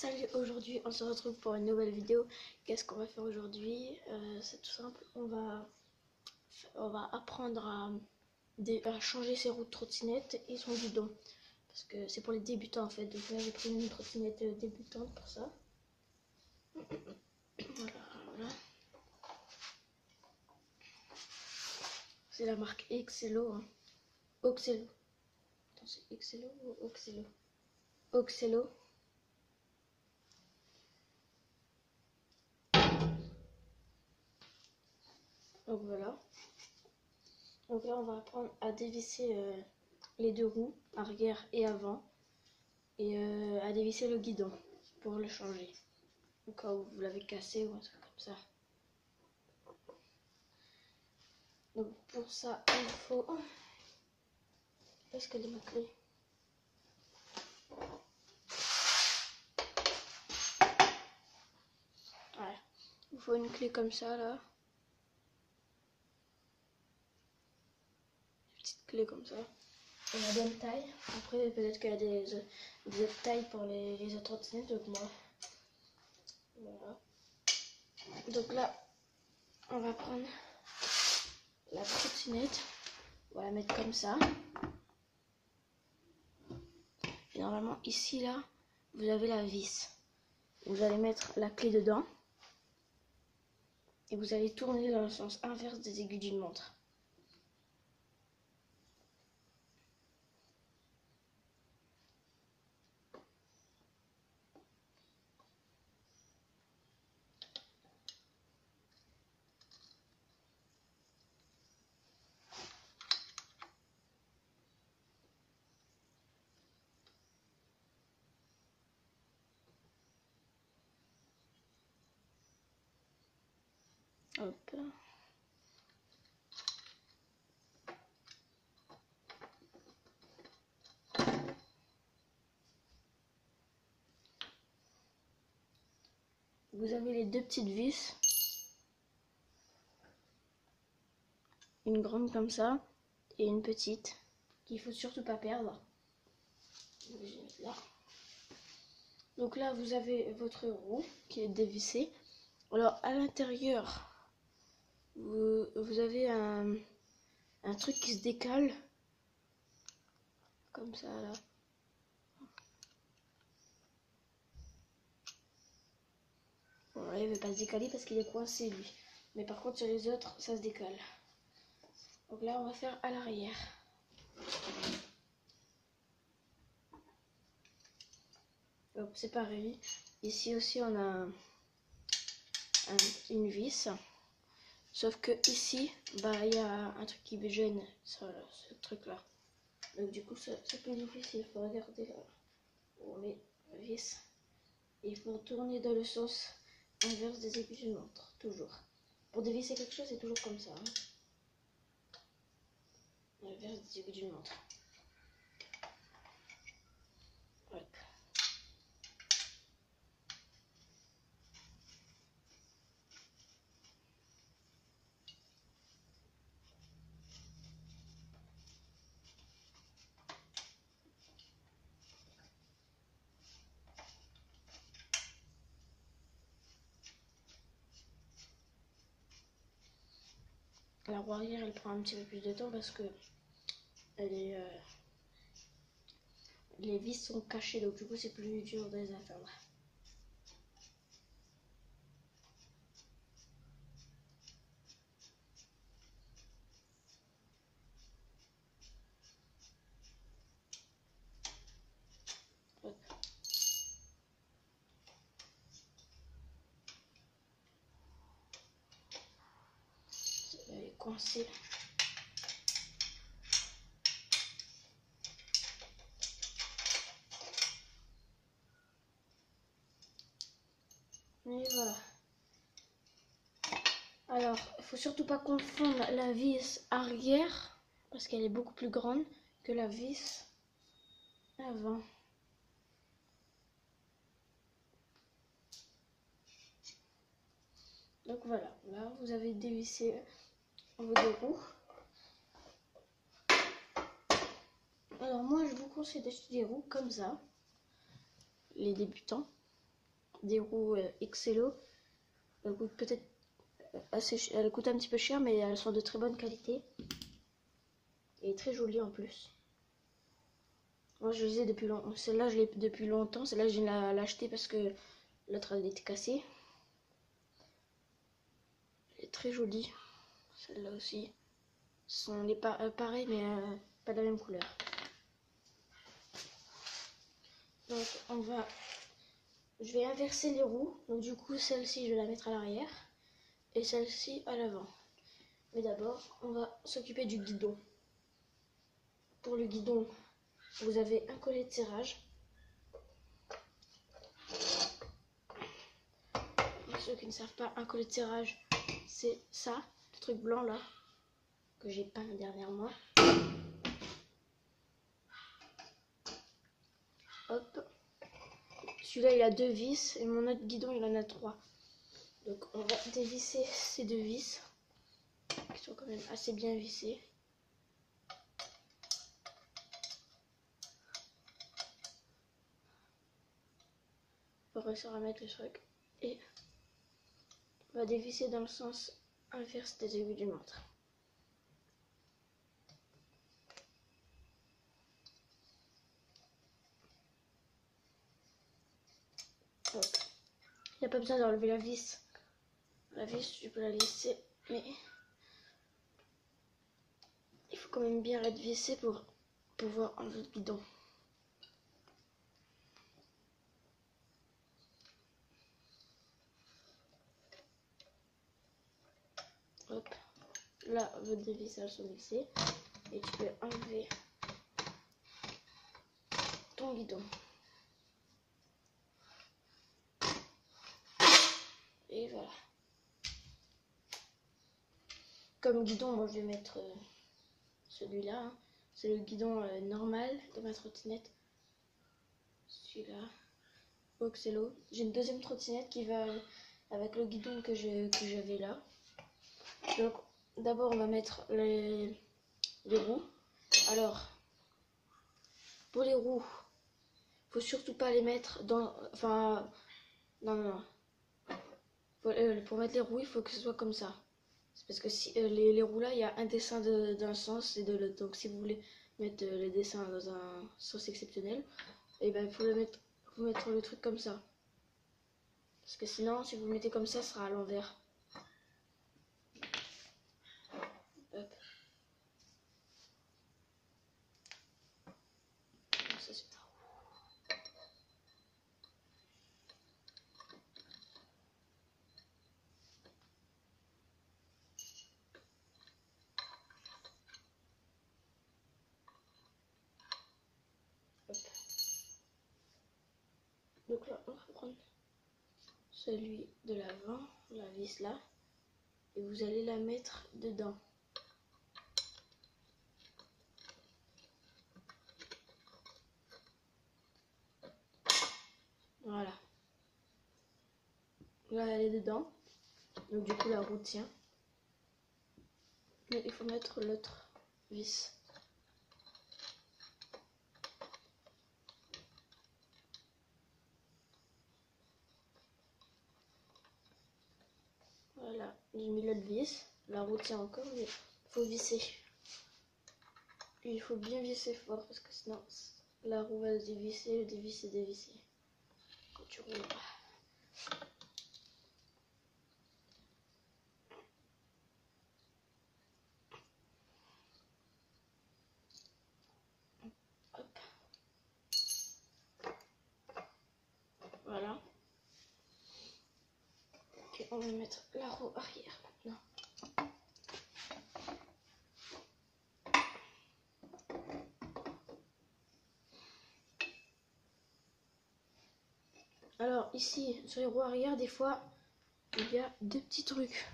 Salut, aujourd'hui on se retrouve pour une nouvelle vidéo. Qu'est-ce qu'on va faire aujourd'hui? C'est tout simple, on va apprendre à changer ses roues de trottinette et son guidon. Parce que c'est pour les débutants en fait, donc là j'ai pris une trottinette débutante pour ça. Voilà. C'est la marque Excello. Oxello. Attends, c'est Excello ou Oxello? Oxello. Donc voilà. Donc là on va apprendre à dévisser les deux roues, arrière et avant, et à dévisser le guidon pour le changer. Au cas où vous l'avez cassé ou un truc comme ça. Donc pour ça il faut... Où est-ce qu'elle est ma clé? Ouais. Il faut une clé comme ça là. Une petite clé comme ça. Et la bonne taille. Après peut-être qu'il y a des autres tailles pour les autres trottinettes, donc moi. Voilà. Donc là, on va prendre la trottinette. On va la mettre comme ça. Et normalement ici là, vous avez la vis. Vous allez mettre la clé dedans. Et vous allez tourner dans le sens inverse des aiguilles d'une montre. Hop. Vous avez les deux petites vis. Une grande comme ça et une petite qu'il faut surtout pas perdre. Là. Donc là vous avez votre roue qui est dévissée. Alors à l'intérieur vous avez un truc qui se décale comme ça là. Bon là il ne veut pas se décaler parce qu'il est coincé lui. Mais par contre sur les autres ça se décale. Donc là on va faire à l'arrière. C'est pareil. Ici aussi on a une vis. Sauf que ici, bah il y a un truc qui me gêne, ce truc là. Donc du coup c'est plus difficile. Il faut regarder là pour les vis. Et il faut tourner dans le sens inverse des aiguilles d'une montre, toujours. Pour dévisser quelque chose, c'est toujours comme ça. L'inverse des aiguilles d'une montre. Hop. La roue arrière, elle prend un petit peu plus de temps parce que les vis sont cachées, donc du coup c'est plus dur de les atteindre. Hop. Elle est coincée. Et voilà. Alors, il faut surtout pas confondre la vis arrière parce qu'elle est beaucoup plus grande que la vis avant. Donc voilà, là vous avez dévissé vos deux roues. Alors moi je vous conseille d'acheter des roues comme ça, les débutants. des roues Excello. Elles coûtent peut-être elles coûtent un petit peu cher, mais elles sont de très bonne qualité et très jolies en plus. Moi je les ai depuis longtemps. Celle-là je l'ai depuis longtemps. Celle-là je viens de l'acheter parce que l'autre elle était cassée. Elle est très jolie. Celle-là aussi. Ce sont les pareils mais pas de la même couleur. Donc je vais inverser les roues. Donc du coup celle-ci je vais la mettre à l'arrière et celle-ci à l'avant. Mais d'abord on va s'occuper du guidon. Pour le guidon, vous avez un collet de serrage. Pour ceux qui ne savent pas, un collet de serrage, c'est ça, le truc blanc là, que j'ai peint dernièrement. Hop. Celui-là il a 2 vis et mon autre guidon il en a 3. Donc on va dévisser ces 2 vis, qui sont quand même assez bien vissées. On va réussir à mettre le truc et on va dévisser dans le sens inverse des aiguilles d'une montre. Il n'y a pas besoin d'enlever la vis. La vis, tu peux la laisser, mais il faut quand même bien la visser pour pouvoir enlever le guidon. Hop. Là, vos deux vissages sont vissés et tu peux enlever ton guidon. Et voilà. Comme guidon, moi je vais mettre celui-là. Hein. C'est le guidon normal de ma trottinette. Celui-là. Excello. J'ai une deuxième trottinette qui va avec le guidon que j'avais là. Donc d'abord on va mettre les roues. Alors pour les roues, faut surtout pas les mettre dans. Enfin non. Pour mettre les roues, il faut que ce soit comme ça. C'est parce que si les roues là, il y a un dessin d'un sens et de l'autre. Donc si vous voulez mettre le dessin dans un sens exceptionnel, et ben il faut mettre le truc comme ça. Parce que sinon, si vous le mettez comme ça sera à l'envers. Hop. Ça, c'est la roue. Hop. Donc là, on va prendre celui de l'avant, la vis là, et vous allez la mettre dedans. Voilà. Là, elle est dedans. Donc du coup, la roue tient. Mais il faut mettre l'autre vis. Voilà, j'ai mis l'autre vis. La roue tient encore, mais il faut visser. Il faut bien visser fort parce que sinon la roue va se dévisser, dévisser quand tu roules. Hop. Voilà. Et on va mettre la roue arrière maintenant. Alors ici, sur les roues arrière, des fois, il y a deux petits trucs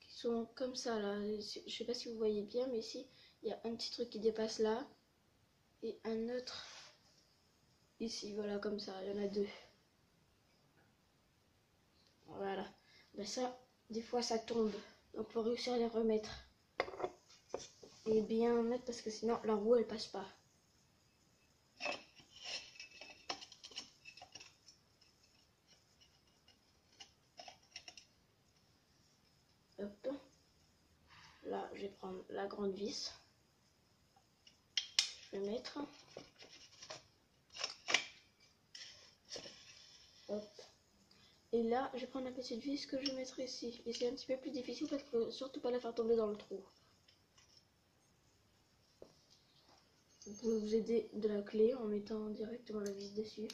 qui sont comme ça là. Je sais pas si vous voyez bien, mais ici, il y a un petit truc qui dépasse là et un autre ici. Voilà, comme ça, il y en a deux. Voilà. Ben ça, des fois, ça tombe. Donc, faut réussir à les remettre. Et bien mettre parce que sinon, la roue, elle passe pas. prendre la grande vis. Je vais mettre. Hop. Et là, je vais prendre la petite vis que je vais mettre ici. Et c'est un petit peu plus difficile parce qu'il ne faut surtout pas la faire tomber dans le trou. Vous pouvez vous aider de la clé en mettant directement la vis dessus.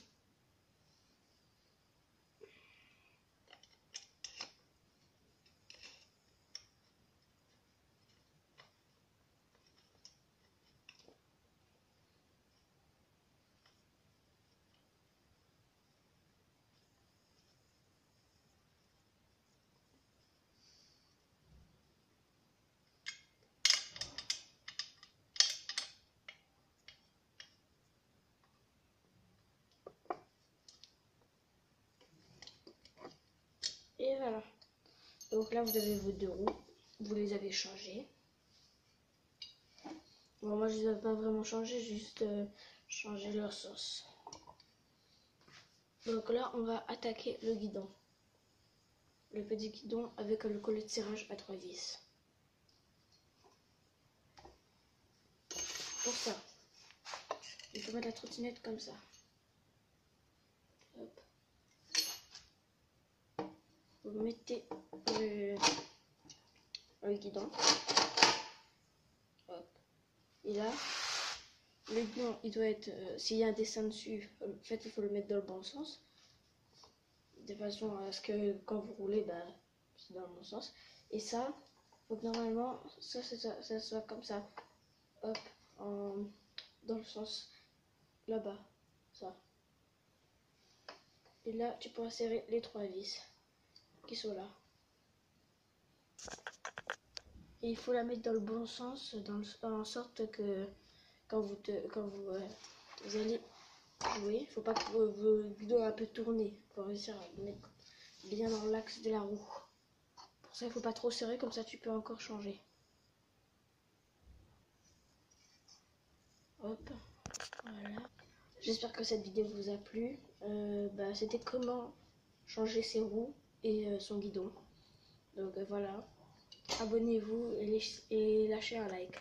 Et voilà. Donc là, vous avez vos deux roues. Vous les avez changées. Bon, moi, je les ai pas vraiment changées, juste changer leur sens. Donc là, on va attaquer le guidon. Le petit guidon avec le collet de serrage à 3 vis. Pour ça, il faut mettre la trottinette comme ça. Hop. Vous mettez le guidon. Hop. Et là, le guidon, il doit être, s'il y a un dessin dessus, en fait, il faut le mettre dans le bon sens. De façon à ce que quand vous roulez, bah, c'est dans le bon sens. Et ça, donc normalement, ça soit comme ça. Hop, dans le sens là-bas. Ça. Et là, tu pourras serrer les 3 vis qui sont là. Et il faut la mettre dans le bon sens, en sorte que quand vous allez jouer, il ne faut pas que vos guidons un peu tourner pour réussir à mettre bien dans l'axe de la roue. Pour ça, il ne faut pas trop serrer, comme ça tu peux encore changer. Hop, voilà. J'espère que cette vidéo vous a plu. C'était comment changer ses roues et son guidon. Donc voilà. Abonnez-vous et lâchez un like.